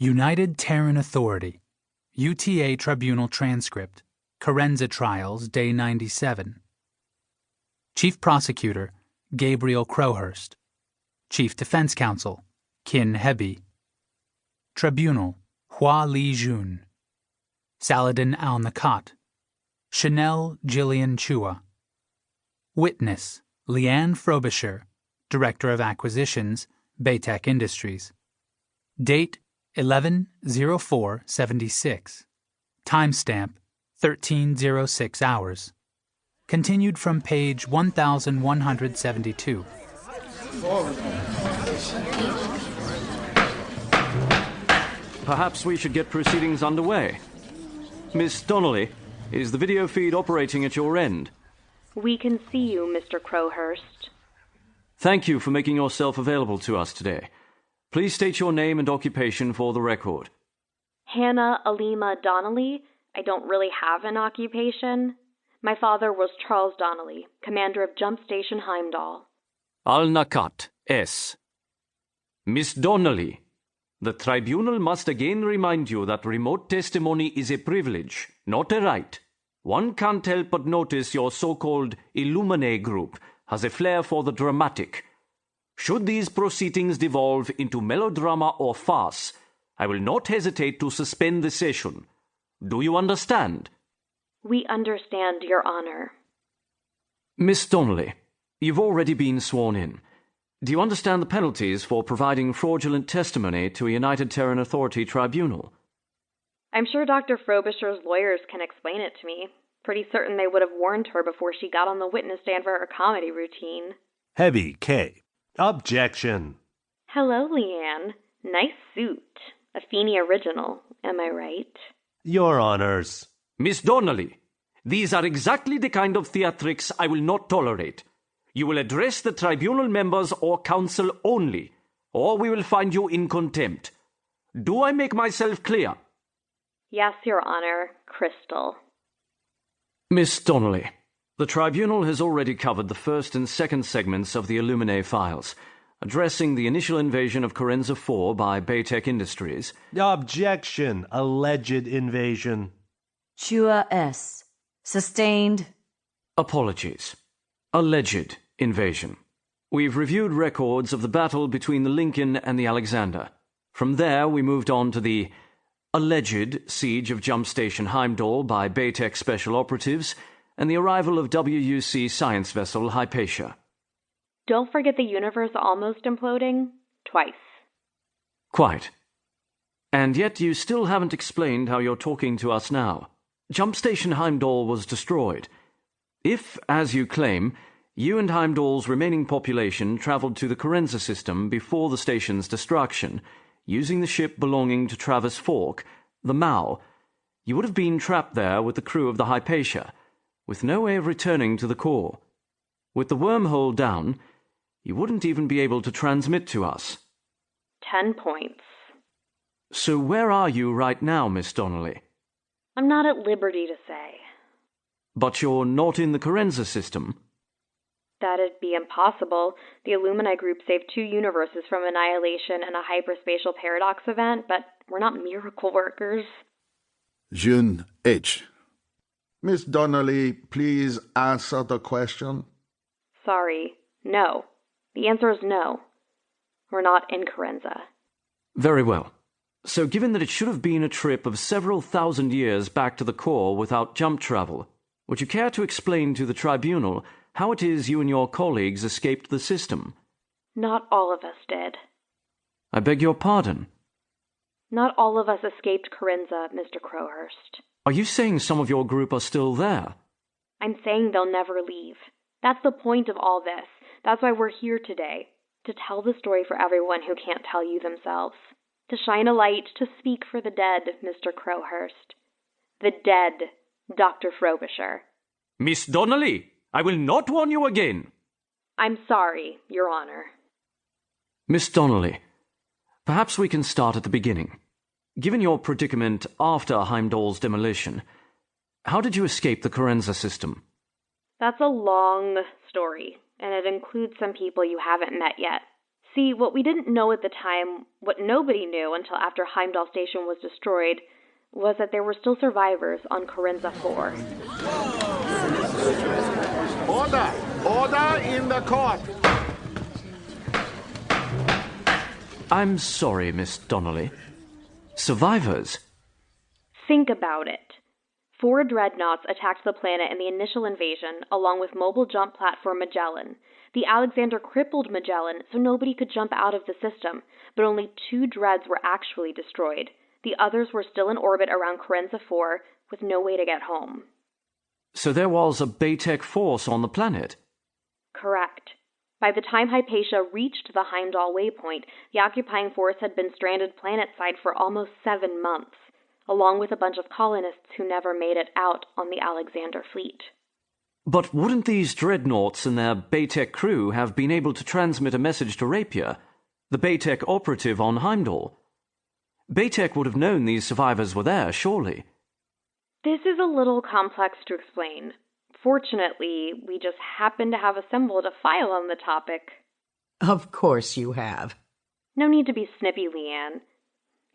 United Terran Authority, UTA Tribunal Transcript, Kerenza Trials, Day 97. Chief Prosecutor, Gabriel Crowhurst. Chief Defense Counsel, Kin Hebe. Tribunal, Hua Li Jun. Saladin Al-Nakat. Chanel Jillian Chua. Witness, Leanne Frobisher, Director of Acquisitions, Baytech Industries. Date 11/04/76. Timestamp 13:06 hours. Continued from page 1172. Perhaps we should get proceedings underway. Miss Donnelly, is the video feed operating at your end? We can see you, Mr. Crowhurst. Thank you for making yourself available to us today. Please state your name and occupation for the record. Hanna Alima Donnelly. I don't really have an occupation. My father was Charles Donnelly, commander of Jump Station Heimdall. Al-Nakat, S. Miss Donnelly, the tribunal must again remind you that remote testimony is a privilege, not a right. One can't help but notice your so-called Illuminae group has a flair for the dramatic. Should these proceedings devolve into melodrama or farce, I will not hesitate to suspend the session. Do you understand? We understand, Your Honor. Miss Donnelly, you've already been sworn in. Do you understand the penalties for providing fraudulent testimony to a United Terran Authority tribunal? I'm sure Dr. Frobisher's lawyers can explain it to me. Pretty certain they would have warned her before she got on the witness stand for her comedy routine. Hebe, K. Objection. Hello, Leanne. Nice suit. A Feeney original, am I right? Your Honors. Miss Donnelly, these are exactly the kind of theatrics I will not tolerate. You will address the tribunal members or counsel only, or we will find you in contempt. Do I make myself clear? Yes, Your Honor. Crystal. Miss Donnelly, the tribunal has already covered the first and second segments of the Illuminae files, addressing the initial invasion of Kerenza 4 by Baytech Industries. Objection. Alleged invasion. Chua S. Sustained. Apologies. Alleged invasion. We've reviewed records of the battle between the Lincoln and the Alexander. From there, we moved on to the alleged siege of Jump Station Heimdall by Baytech special operatives and the arrival of WUC science vessel Hypatia. Don't forget the universe almost imploding twice. Quite. And yet you still haven't explained how you're talking to us now. Jump Station Heimdall was destroyed. If, as you claim, you and Heimdall's remaining population traveled to the Kerenza system before the station's destruction, using the ship belonging to Travis Fork, the Mao, you would have been trapped there with the crew of the Hypatia, with no way of returning to the core. With the wormhole down, you wouldn't even be able to transmit to us. 10 points. So where are you right now, Miss Donnelly? I'm not at liberty to say. But you're not in the Kerenza system? That'd be impossible. The Illumini group saved 2 universes from annihilation and a hyperspatial paradox event, but we're not miracle workers. June H. Miss Donnelly, please answer the question. Sorry, no. The answer is no. We're not in Kerenza. Very well. So given that it should have been a trip of several thousand years back to the core without jump travel, would you care to explain to the tribunal how it is you and your colleagues escaped the system? Not all of us did. I beg your pardon? Not all of us escaped Kerenza, Mr. Crowhurst. Are you saying some of your group are still there? I'm saying they'll never leave. That's the point of all this. That's why we're here today. To tell the story for everyone who can't tell you themselves. To shine a light, to speak for the dead, Mr. Crowhurst. The dead, Dr. Frobisher. Miss Donnelly, I will not warn you again. I'm sorry, Your Honor. Miss Donnelly, perhaps we can start at the beginning. Given your predicament after Heimdall's demolition, how did you escape the Kerenza system? That's a long story, and it includes some people you haven't met yet. See, what we didn't know at the time, what nobody knew until after Heimdall Station was destroyed, was that there were still survivors on Kerenza 4. Order! Order in the court! I'm sorry, Miss Donnelly. Survivors? Think about it. 4 dreadnoughts attacked the planet in the initial invasion, along with mobile jump platform Magellan. The Alexander crippled Magellan, so nobody could jump out of the system, but only 2 dreads were actually destroyed. The others were still in orbit around Kerenza 4, with no way to get home. So there was a Baytech force on the planet? Correct. By the time Hypatia reached the Heimdall waypoint, the occupying force had been stranded planetside for almost 7 months, along with a bunch of colonists who never made it out on the Alexander fleet. But wouldn't these dreadnoughts and their Baytech crew have been able to transmit a message to Rapier, the Baytech operative on Heimdall? Baytech would have known these survivors were there, surely. This is a little complex to explain. Fortunately, we just happen to have assembled a file on the topic. Of course you have. No need to be snippy, Leanne.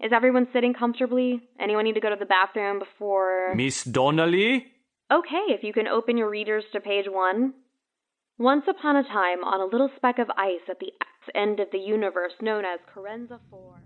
Is everyone sitting comfortably? Anyone need to go to the bathroom before... Miss Donnelly? Okay, if you can open your readers to page 1. Once upon a time, on a little speck of ice at the end of the universe known as Kerenza 4...